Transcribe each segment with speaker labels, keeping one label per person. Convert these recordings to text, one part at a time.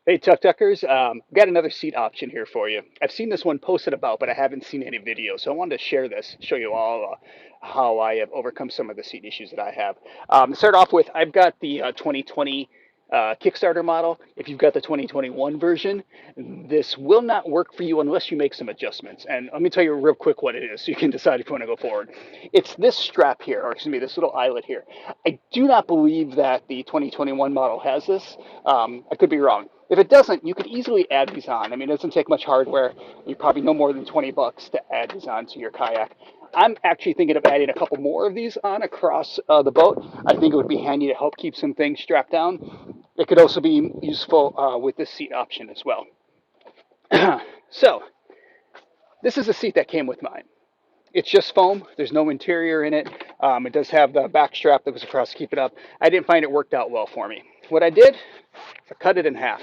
Speaker 1: Hey, Tucktecers, got another seat option here for you. I've seen this one posted about, but I haven't seen any videos, so I wanted to share this, show you all how I have overcome some of the seat issues that I have. To start off with, I've got the 2020 Kickstarter model. If you've got the 2021 version, this will not work for you unless you make some adjustments. And let me tell you real quick what it is so you can decide if you want to go forward. It's this strap here, or excuse me, this little eyelet here. I do not believe that the 2021 model has this. I could be wrong. If it doesn't, you could easily add these on. I mean, it doesn't take much hardware. You probably no more than 20 bucks to add these on to your kayak. I'm actually thinking of adding a couple more of these on across the boat. I think it would be handy to help keep some things strapped down. It could also be useful with this seat option as well. So, this is a seat that came with mine. It's just foam. There's no interior in it. It does have the back strap that goes across to keep it up. I didn't find it worked out well for me. What I did, I cut it in half.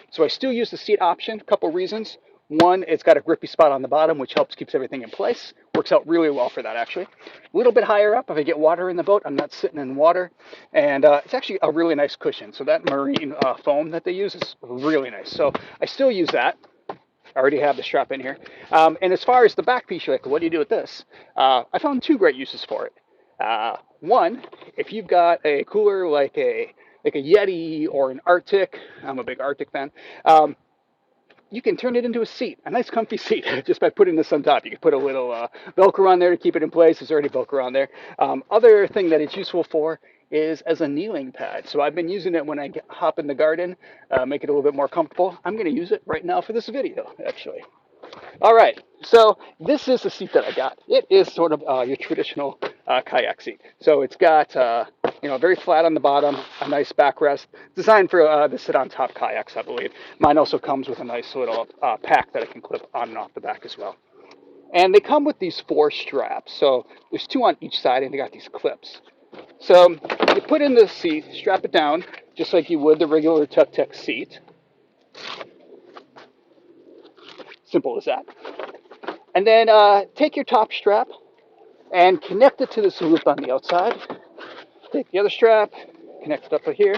Speaker 1: So I still use the seat option. A couple reasons. One, it's got a grippy spot on the bottom, which helps keeps everything in place. Works out really well for that, actually. A little bit higher up, if I get water in the boat, I'm not sitting in water. And it's actually a really nice cushion. So that marine foam that they use is really nice. So I still use that. I already have the strap in here. And as far as the back piece, like, what do you do with this? I found two great uses for it. One, if you've got a cooler like a Yeti or an Arctic, I'm a big Arctic fan. You can turn it into a seat, a nice comfy seat, just by putting this on top. You can put a little Velcro on there to keep it in place. There's already Velcro on there. Other thing that it's useful for is as a kneeling pad. So I've been using it when I hop in the garden, make it a little bit more comfortable. I'm going to use it right now for this video, actually. All right, so this is the seat that I got. It is sort of your traditional kayak seat. So it's got, very flat on the bottom, a nice backrest, designed for to sit on top kayaks, I believe. Mine also comes with a nice little pack that I can clip on and off the back as well. And they come with these four straps. So there's two on each side, and they got these clips. So you put in the seat, strap it down, just like you would the regular Tucktec seat. Simple as that. And then take your top strap and connect it to this loop on the outside. Take the other strap, connect it up here.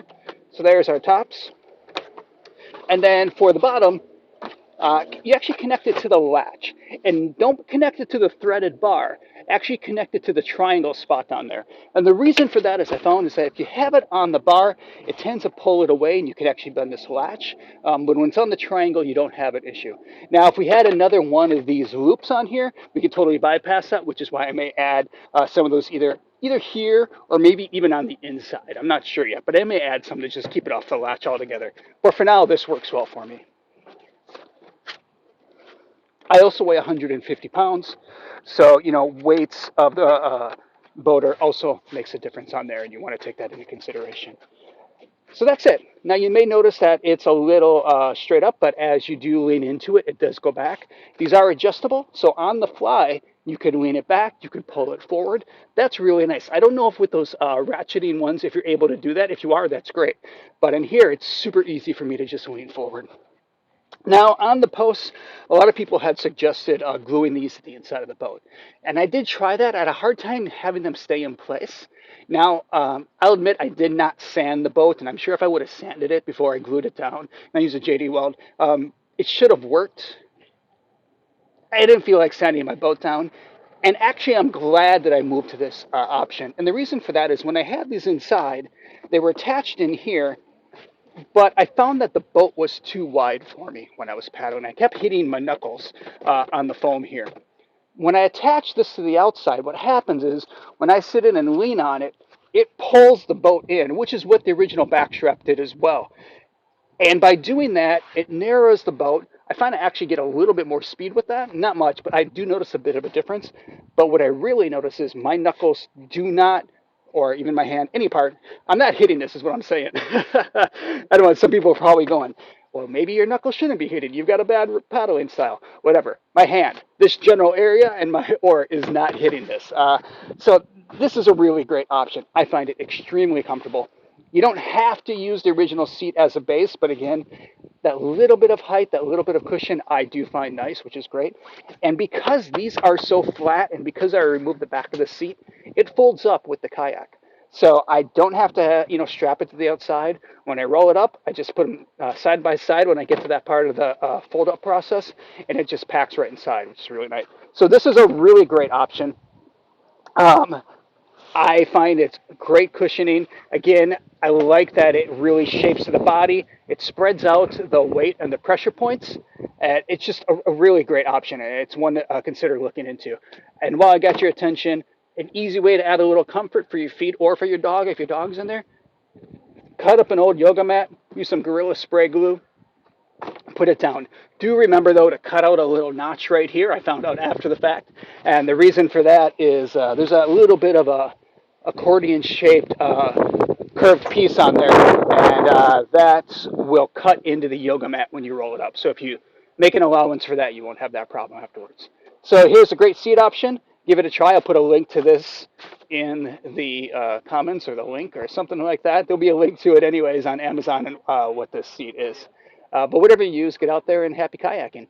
Speaker 1: So there's our tops. And then for the bottom, you actually connect it to the latch. And don't connect it to the threaded bar. Actually connect it to the triangle spot down there. And the reason for that, as I found, is that if you have it on the bar, it tends to pull it away and you can actually bend this latch. But when it's on the triangle, you don't have an issue. Now, if we had another one of these loops on here, we could totally bypass that, which is why I may add some of those either here or maybe even on the inside. I'm not sure yet, but I may add some to just keep it off the latch altogether. But for now, this works well for me. I also weigh 150 pounds, so weights of the boater also makes a difference on there, and you want to take that into consideration. So that's it. Now you may notice that it's a little straight up, but as you do lean into it, it does go back. These are adjustable, so on the fly, you could lean it back, you could pull it forward. That's really nice. I don't know if with those ratcheting ones, if you're able to do that. If you are, that's great. But in here, it's super easy for me to just lean forward. Now, on the posts, a lot of people had suggested gluing these to the inside of the boat. And I did try that. I had a hard time having them stay in place. Now, I'll admit I did not sand the boat, and I'm sure if I would have sanded it before I glued it down, and I used a JD Weld, it should have worked. I didn't feel like sanding my boat down. And actually, I'm glad that I moved to this option. And the reason for that is when I had these inside, they were attached in here, but I found that the boat was too wide for me when I was paddling. I kept hitting my knuckles on the foam here. When I attach this to the outside, what happens is when I sit in and lean on it, it pulls the boat in, which is what the original backstrap did as well. And by doing that, it narrows the boat. I find I actually get a little bit more speed with that. Not much, but I do notice a bit of a difference. But what I really notice is my knuckles do not, or even my hand, any part, I'm not hitting this is what I'm saying. I don't know, some people are probably going, well, maybe your knuckles shouldn't be hitting. You've got a bad paddling style. Whatever. My hand, this general area, and my oar is not hitting this. So this is a really great option. I find it extremely comfortable. You don't have to use the original seat as a base, but again, that little bit of height, that little bit of cushion, I do find nice, which is great. And because these are so flat and because I removed the back of the seat, it folds up with the kayak. So I don't have to, strap it to the outside. When I roll it up, I just put them side by side when I get to that part of the fold up process, and it just packs right inside, which is really nice. So this is a really great option. Um, I find it's great cushioning. Again, I like that it really shapes the body. It spreads out the weight and the pressure points. And it's just a really great option. And it's one to consider looking into. And while I got your attention, an easy way to add a little comfort for your feet or for your dog, if your dog's in there, cut up an old yoga mat, use some Gorilla Spray glue, put it down. Do remember, though, to cut out a little notch right here. I found out after the fact. And the reason for that is there's a little bit of a accordion-shaped curved piece on there, and that will cut into the yoga mat when you roll it up. So if you make an allowance for that, you won't have that problem afterwards. So here's a great seat option. Give it a try. I'll put a link to this in the comments or the link or something like that. There'll be a link to it anyways on Amazon and what this seat is. But whatever you use, get out there and happy kayaking.